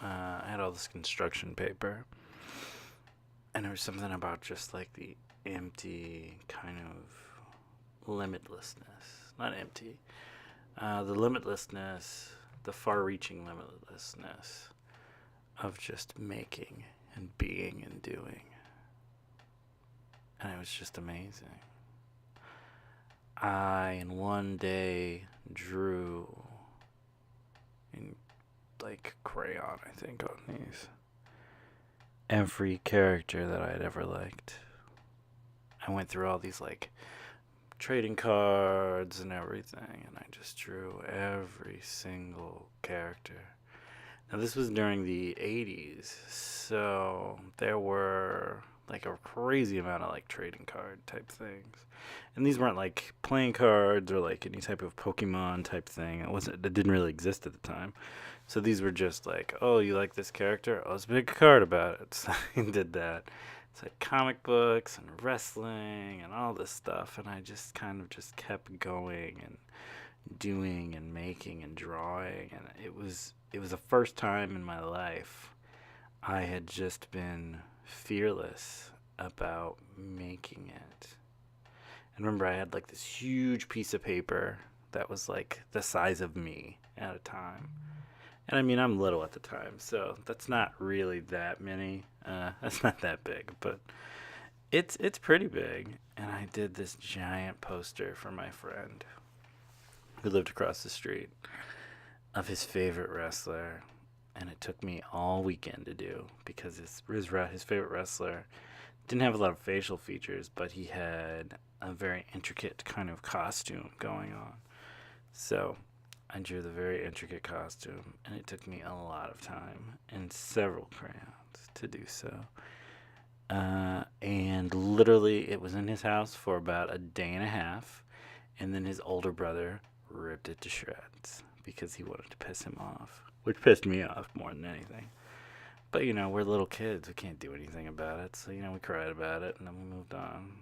I had all this construction paper, and there was something about just like the empty kind of limitlessness. Not empty. The limitlessness, the far reaching limitlessness of just making and being and doing. And it was just amazing. I, in one day, drew in like crayon, I think, on these. Every character that I had ever liked. I went through all these like trading cards and everything, and I just drew every single character. Now, this was during the 80s, so there were like a crazy amount of like trading card type things. And these weren't like playing cards or like any type of Pokemon type thing. It didn't really exist at the time. So these were just like, oh, you like this character? Oh, let's make a card about it. So I did that. It's like comic books and wrestling and all this stuff, and I just kind of just kept going and doing and making and drawing, and it was the first time in my life I had just been fearless about making it. And remember, I had like this huge piece of paper that was like the size of me at a time. And I mean, I'm little at the time, so that's not really that many. That's not that big, but it's pretty big. And I did this giant poster for my friend who lived across the street of his favorite wrestler, and it took me all weekend to do because his favorite wrestler didn't have a lot of facial features, but he had a very intricate kind of costume going on. So I drew the very intricate costume, and it took me a lot of time and several crayons to do so. And literally, it was in his house for about a day and a half, and then his older brother ripped it to shreds because he wanted to piss him off, which pissed me off more than anything. But we're little kids; we can't do anything about it. So we cried about it, and then we moved on.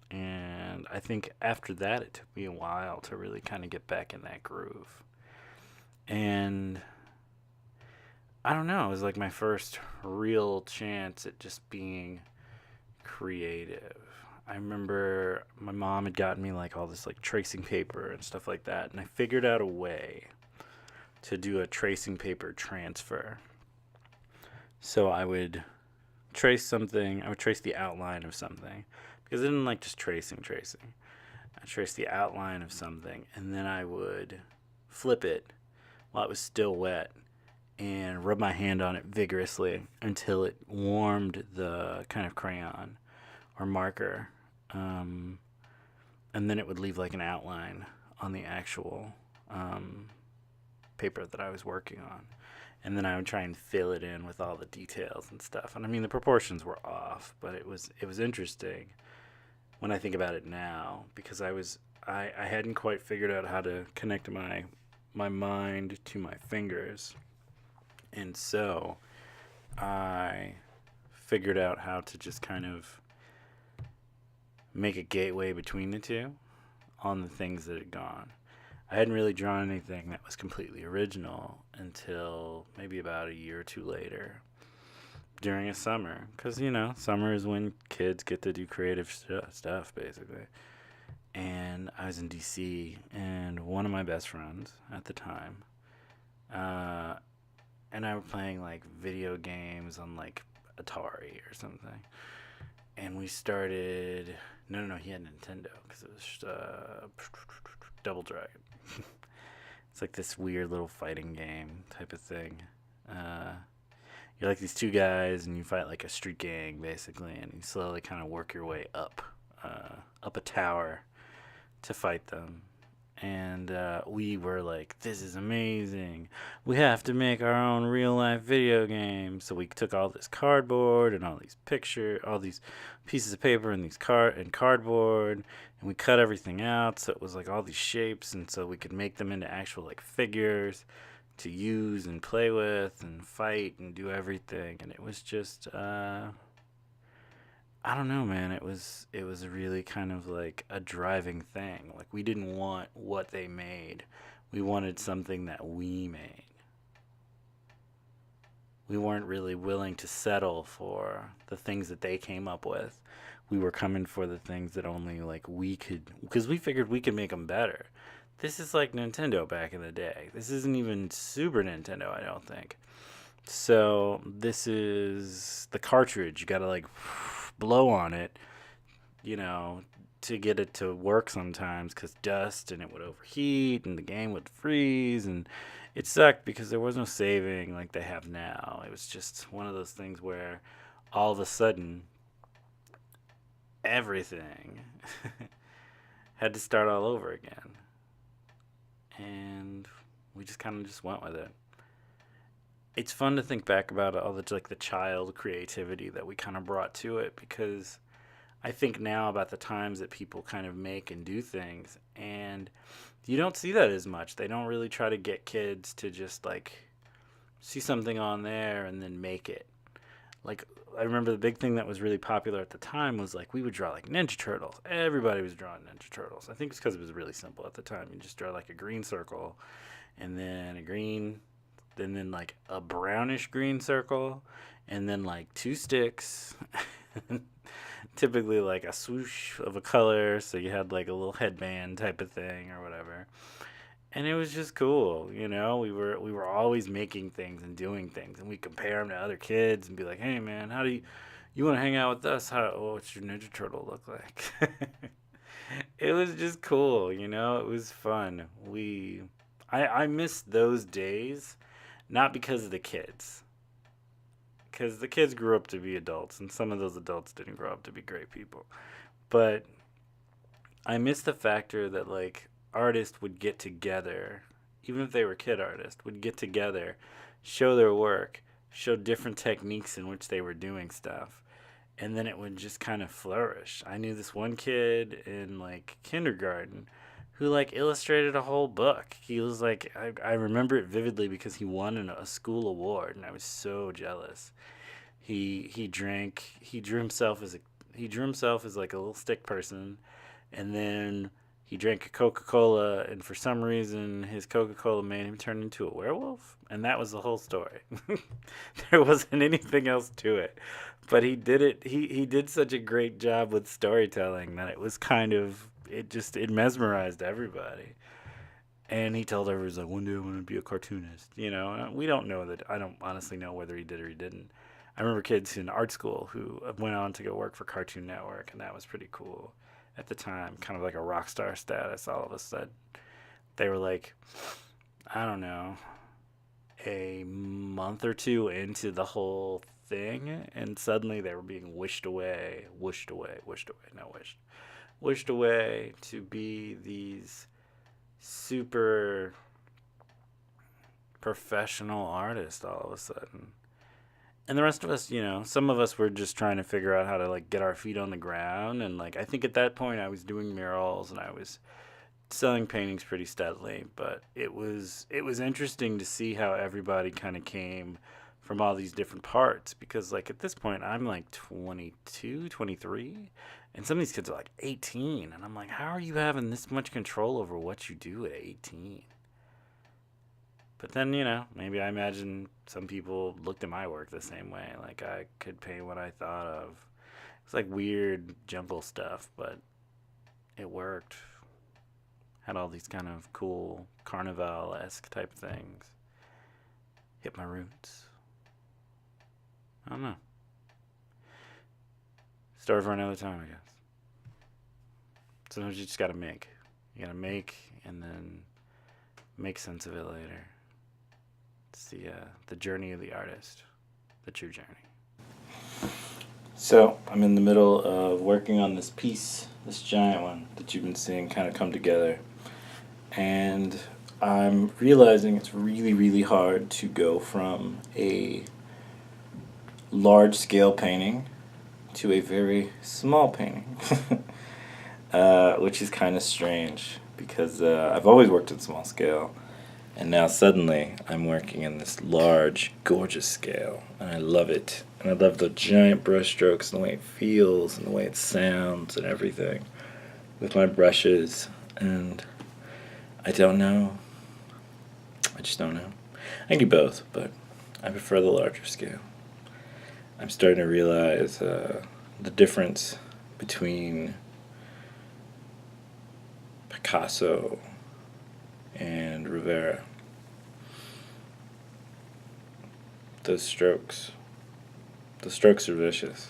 And I think after that, it took me a while to really kind of get back in that groove. And I don't know, it was like my first real chance at just being creative. I remember my mom had gotten me like all this like tracing paper and stuff like that, and I figured out a way to do a tracing paper transfer. So I would I would trace the outline of something because I didn't like just tracing. I traced the outline of something, and then I would flip it while it was still wet and rub my hand on it vigorously until it warmed the kind of crayon or marker. Um, and then it would leave like an outline on the actual paper that I was working on. And then I would try and fill it in with all the details and stuff. And I mean, the proportions were off, but it was interesting when I think about it now because I hadn't quite figured out how to connect my mind to my fingers. And so I figured out how to just kind of make a gateway between the two on the things that had gone. I hadn't really drawn anything that was completely original until maybe about a year or two later during a summer. Because, summer is when kids get to do creative stuff, basically. And I was in DC, and one of my best friends at the time, and I were playing like video games on like Atari or something. And we started. No, he had Nintendo because it was Double Dragon. It's like this weird little fighting game type of thing. You're like these two guys, and you fight like a street gang basically, and you slowly kind of work your way up a tower to fight them. And we were like, this is amazing. We have to make our own real life video game. So we took all this cardboard and all these pieces of paper and cardboard, and we cut everything out. So it was like all these shapes, and so we could make them into actual like figures to use and play with and fight and do everything. And it was just I don't know, man. It was really kind of like a driving thing. Like we didn't want what they made. We wanted something that we made. we weren't really willing to settle for the things that they came up with. We were coming for the things that only like we could, because we figured we could make them better. This is like Nintendo back in the day. This isn't even Super Nintendo, I don't think. So this is the cartridge. You gotta like blow on it, you know, to get it to work sometimes because dust and it would overheat and the game would freeze and it sucked because there was no saving like they have now. It was just one of those things where all of a sudden everything had to start all over again. And we just kind of just went with it. It's fun to think back about all the like the child creativity that we kind of brought to it because I think now about the times that people kind of make and do things, and you don't see that as much. They don't really try to get kids to just like see something on there and then make it. Like, I remember the big thing that was really popular at the time was like we would draw like Ninja Turtles. Everybody was drawing Ninja Turtles. I think it's because it was really simple at the time. You just draw like a green circle and then a green, and then like a brownish green circle, and then like two sticks. Typically like a swoosh of a color, so you had like a little headband type of thing or whatever. And it was just cool, you know. We were always making things and doing things, and we compare them to other kids and be like, "Hey, man, how do you want to hang out with us? What's your Ninja Turtle look like?" It was just cool, you know. It was fun. I miss those days, not because of the kids, because the kids grew up to be adults, and some of those adults didn't grow up to be great people. But I miss the factor that like artists would get together, even if they were kid artists, would get together, show their work, show different techniques in which they were doing stuff, and then it would just kind of flourish. I knew this one kid in like kindergarten who like illustrated a whole book. He was like, I remember it vividly because he won a school award, and I was so jealous. He drew himself as like a little stick person, and then he drank a Coca Cola, and for some reason his Coca Cola made him turn into a werewolf, and that was the whole story. There wasn't anything else to it, but he did it. He did such a great job with storytelling that it was kind of it mesmerized everybody. And he told everyone, he's like, one day I'm going to be a cartoonist. You know, and we don't know that. I don't honestly know whether he did or he didn't. I remember kids in art school who went on to go work for Cartoon Network, and that was pretty cool at the time. Kind of like a rock star status all of a sudden. They were like, I don't know, a month or two into the whole thing, and suddenly they were being wished away to be these super professional artists all of a sudden. And the rest of us, you know, some of us were just trying to figure out how to like get our feet on the ground. And like, I think at that point I was doing murals and I was selling paintings pretty steadily. But it was interesting to see how everybody kind of came from all these different parts, because like at this point I'm like 22, 23, and some of these kids are like 18, and I'm like, how are you having this much control over what you do at 18? But then, you know, maybe I imagine some people looked at my work the same way. Like I could paint what I thought of. It's like weird jumble stuff, but it worked. Had all these kind of cool carnival-esque type things. Hit my roots. I don't know. Story for another time, I guess. Sometimes you just gotta make. You gotta make and then make sense of it later. It's the journey of the artist, the true journey. So I'm in the middle of working on this piece, this giant one that you've been seeing kind of come together, and I'm realizing it's really, really hard to go from a large scale painting to a very small painting, which is kind of strange because I've always worked at small scale, and now suddenly I'm working in this large, gorgeous scale, and I love it. And I love the giant brush strokes and the way it feels and the way it sounds and everything with my brushes. And I don't know. I just don't know. I can do both, but I prefer the larger scale. I'm starting to realize the difference between Picasso and Rivera. Those strokes. The strokes are vicious.